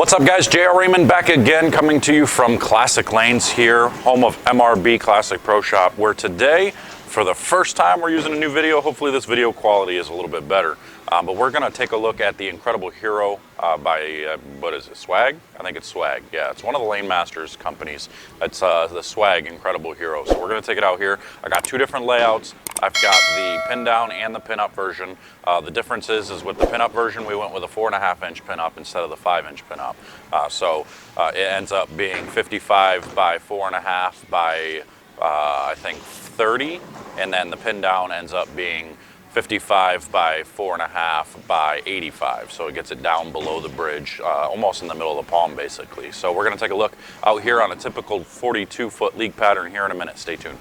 What's up guys, JR Raymond back again, coming to you from Classic Lanes here, home of MRB Classic Pro Shop, where today, for the first time, we're using a new video. Hopefully this video quality is a little bit better. But we're gonna take a look at the Incredible Hero by, what is it, Swag? I think it's Swag, yeah. It's one of the Lane Masters companies. It's the Swag Incredible Hero. So we're gonna take it out here. I got two different layouts. I've got the pin down and the pin up version. The difference is with the pin up version, we went with a 4.5 inch pin up instead of the 5 inch pin up. It ends up being 55 by 4.5 by, I think 30. And then the pin down ends up being 55 by 4.5 by 85. So it gets it down below the bridge, almost in the middle of the palm basically. So we're gonna take a look out here on a typical 42-foot league pattern here in a minute. Stay tuned.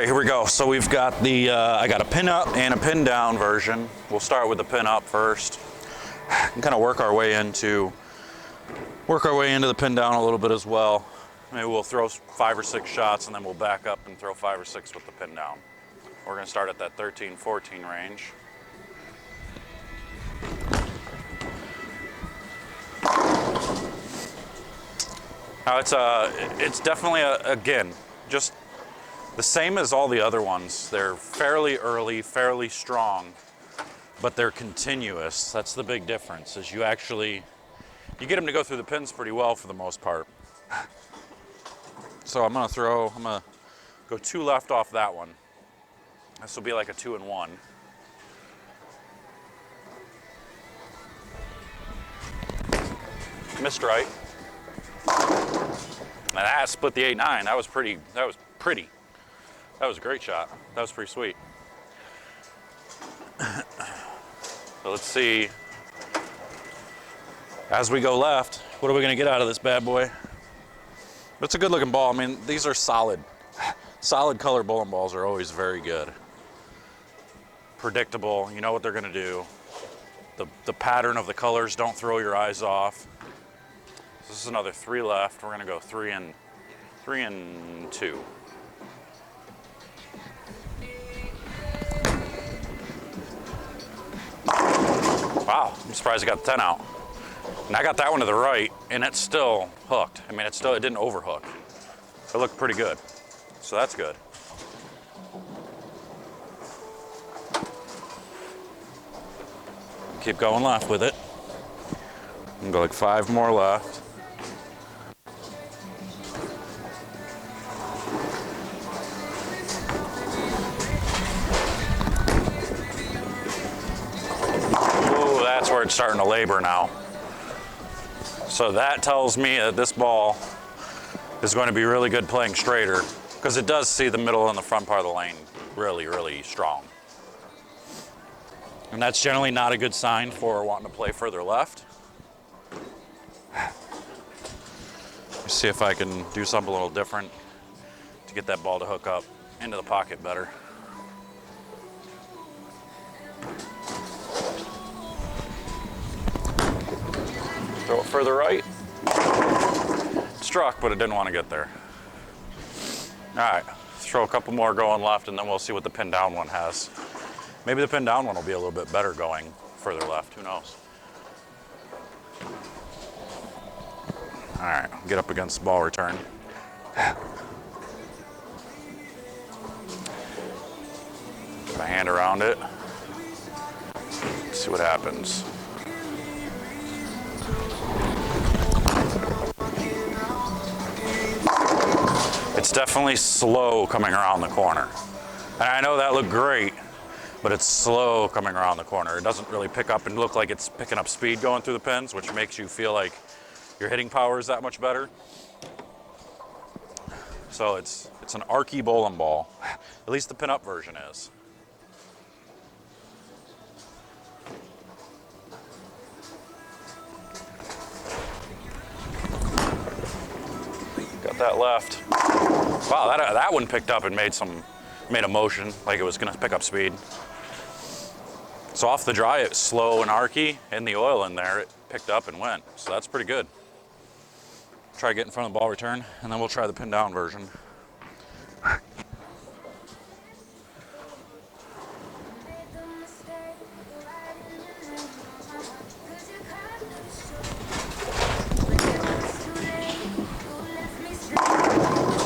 Here we go. So we've got the, I got a pin up and a pin down version. We'll start with the pin up first and kind of work our way into the pin down a little bit as well. Maybe we'll throw 5 or 6 shots and then we'll back up and throw 5 or 6 with the pin down. We're going to start at that 13, 14 range. Now it's definitely again, just the same as all the other ones. They're fairly early, fairly strong, but they're continuous. That's the big difference, is you get them to go through the pins pretty well for the most part. So I'm gonna go 2 left off that one. This will be like a 2 and 1. Missed right. And that split the 8-9. That was pretty. That was a great shot. That was pretty sweet. So let's see. As we go left, what are we gonna get out of this bad boy? It's a good looking ball. I mean, these are solid. Solid color bowling balls are always very good. Predictable, you know what they're gonna do. The pattern of the colors don't throw your eyes off. This is another 3 left. We're gonna go 3 and 2. Wow, I'm surprised I got the 10 out. And I got that one to the right, and it's still hooked. I mean, it didn't overhook. It looked pretty good, so that's good. Keep going left with it. I'm gonna go like 5 more left. That's where it's starting to labor now. So that tells me that this ball is going to be really good playing straighter, because it does see the middle and the front part of the lane really, really strong. And that's generally not a good sign for wanting to play further left. Let's see if I can do something a little different to get that ball to hook up into the pocket better. Throw it further right. Struck, but it didn't want to get there. All right, let's throw a couple more going left, and then we'll see what the pin down one has. Maybe the pin down one will be a little bit better going further left, who knows? All right, get up against the ball return. Put my hand around it. See what happens. It's definitely slow coming around the corner. And I know that looked great, but it's slow coming around the corner. It doesn't really pick up and look like it's picking up speed going through the pins, which makes you feel like your hitting power is that much better. So it's an archy bowling ball. At least the pin-up version is. Got that left. Wow, that one picked up and made some made a motion like it was gonna pick up speed. So off the dry, it's slow and archy, and the oil in there, it picked up and went. So that's pretty good. Try to get in front of the ball return, and then we'll try the pin down version.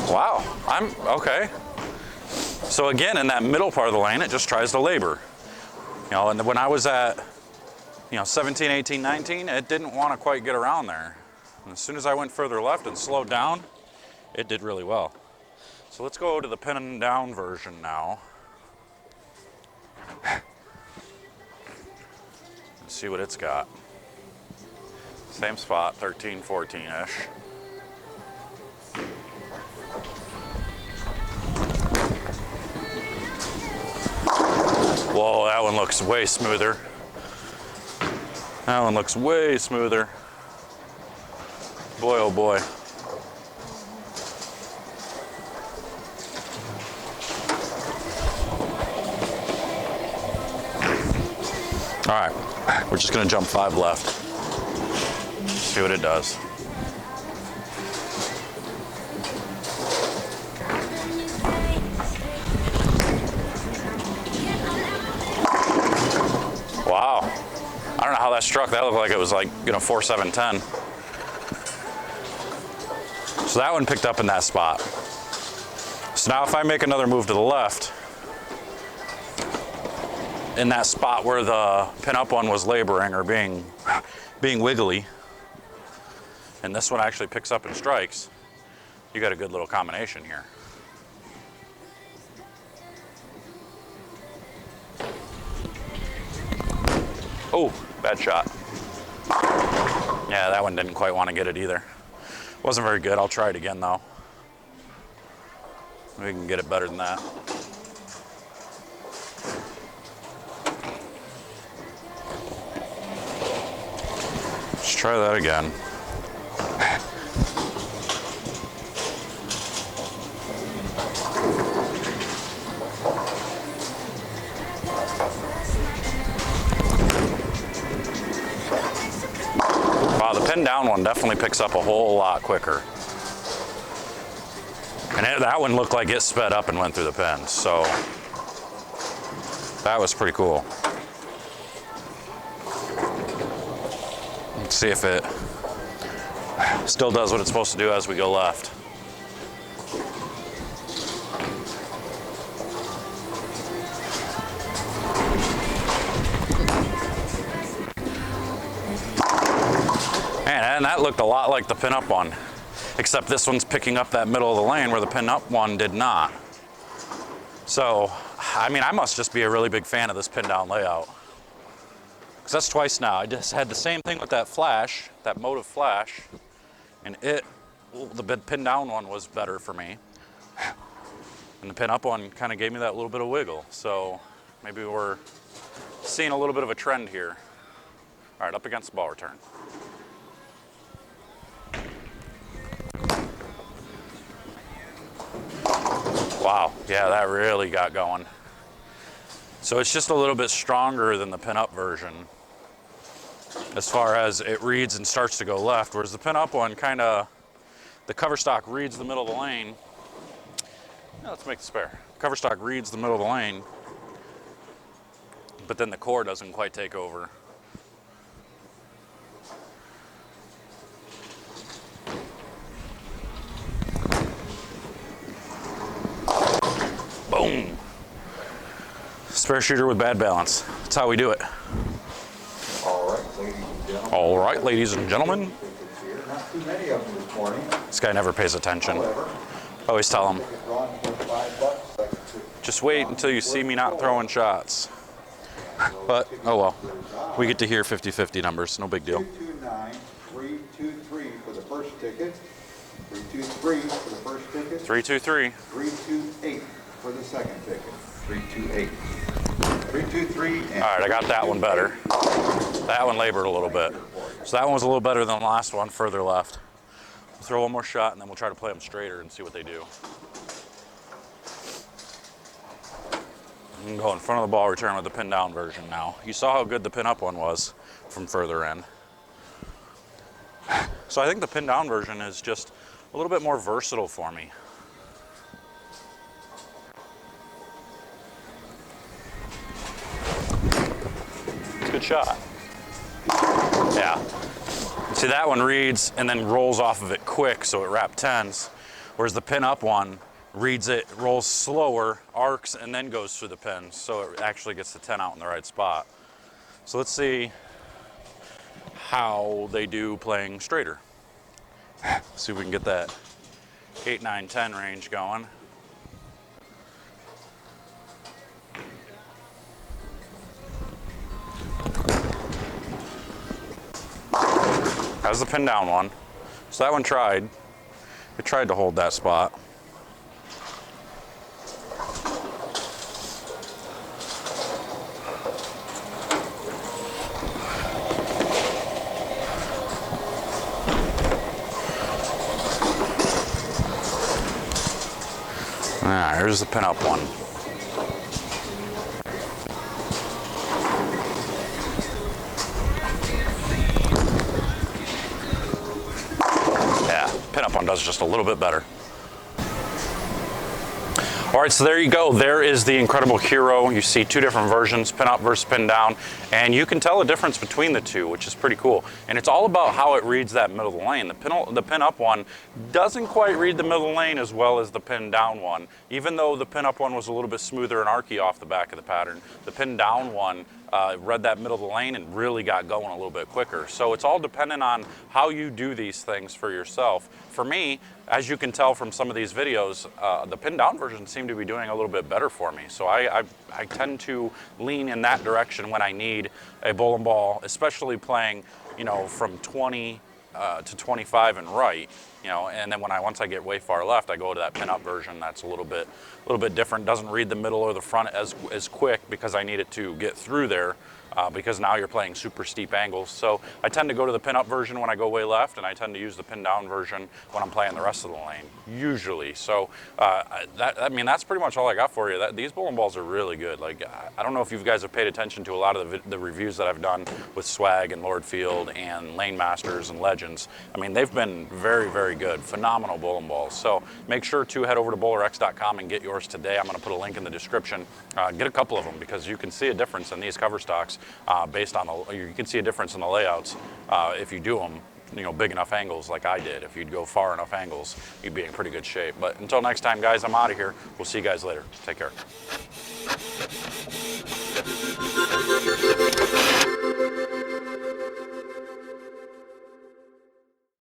Wow, I'm okay. So again, in that middle part of the lane, it just tries to labor. You know, and when I was at, 17, 18, 19, it didn't want to quite get around there. And as soon as I went further left and slowed down, it did really well. So let's go to the pin down version now. Let's see what it's got. Same spot, 13, 14-ish. Whoa, that one looks way smoother. That one looks way smoother. Boy, oh boy. All right, we're just gonna jump 5 left. See what it does. Wow, I don't know how that struck. That looked like it was like, 4, 7, 10. So that one picked up in that spot. So now if I make another move to the left, in that spot where the pin-up one was laboring or being wiggly, and this one actually picks up and strikes, you got a good little combination here. Oh, bad shot. Yeah, that one didn't quite want to get it either. Wasn't very good. I'll try it again though. We can get it better than that. Let's try that again. Wow, the pin down one definitely picks up a whole lot quicker. And that one looked like it sped up and went through the pins, so that was pretty cool. Let's see if it still does what it's supposed to do as we go left. And that looked a lot like the pin-up one, except this one's picking up that middle of the lane where the pin-up one did not. So, I mean, I must just be a really big fan of this pin-down layout. Because that's twice now. I just had the same thing with that flash, that Motive flash, and the pin-down one was better for me. And the pin-up one kind of gave me that little bit of wiggle. So, maybe we're seeing a little bit of a trend here. All right, up against the ball return. Wow, yeah, that really got going. So it's just a little bit stronger than the pin-up version as far as it reads and starts to go left, whereas the pin-up one the cover stock reads the middle of the lane. Now let's make the spare. Cover stock reads the middle of the lane, but then the core doesn't quite take over. Boom. Spare shooter with bad balance. That's how we do it. All right, ladies and gentlemen. Not too many of them this morning. This guy never pays attention. Always tell him, just wait until you see me not throwing shots. But, oh well. We get to hear 50-50 numbers, no big deal. 229-323 for the first ticket. 323 for the first ticket. 323. 328 for the second ticket. 328. 323. All right, I got that one better. That one labored a little bit. So that one was a little better than the last one, further left. We'll throw one more shot and then we'll try to play them straighter and see what they do. I'm gonna go in front of the ball return with the pin down version now. You saw how good the pin up one was from further in. So I think the pin down version is just a little bit more versatile for me. It's a good shot. Yeah. See, that one reads and then rolls off of it quick, so it wrap 10s. Whereas the pin up one reads it, rolls slower, arcs, and then goes through the pin. So it actually gets the 10 out in the right spot. So let's see how they do playing straighter. See if we can get that 8, 9, 10 range going. That was the pin down one. So that one tried. It tried to hold that spot. Here's the pin up one. Yeah, pin up one does just a little bit better. All right, so there you go. There is the incredible Hero. You see two different versions, pin up versus pin down, and you can tell a difference between the two, which is pretty cool. And it's all about how it reads that middle of the lane. The pin up one doesn't quite read the middle of the lane as well as the pin down one. Even though the pin up one was a little bit smoother and archy off the back of the pattern, the pin down one read that middle of the lane and really got going a little bit quicker. So it's all dependent on how you do these things for yourself. For me, as you can tell from some of these videos, the pin down version seemed to be doing a little bit better for me. So I tend to lean in that direction when I need a bowling ball, especially playing, you know, from 20 to 25 and right, you know, and then once I get way far left, I go to that pin up version. That's a little bit different. Doesn't read the middle or the front as quick because I need it to get through there. Because now you're playing super steep angles. So I tend to go to the pin up version when I go way left, and I tend to use the pin down version when I'm playing the rest of the lane, usually. So I mean, that's pretty much all I got for you. These bowling balls are really good. Like, I don't know if you guys have paid attention to a lot of the reviews that I've done with Swag and Lord Field and Lane Masters and Legends. I mean, they've been very, very good, phenomenal bowling balls. So make sure to head over to BowlerX.com and get yours today. I'm gonna put a link in the description. Get a couple of them because you can see a difference in these cover stocks. Based on you can see a difference in the layouts if you do them, you know, big enough angles like I did. If you'd go far enough angles, you'd be in pretty good shape. But until next time, guys, I'm out of here. We'll see you guys later. Take care.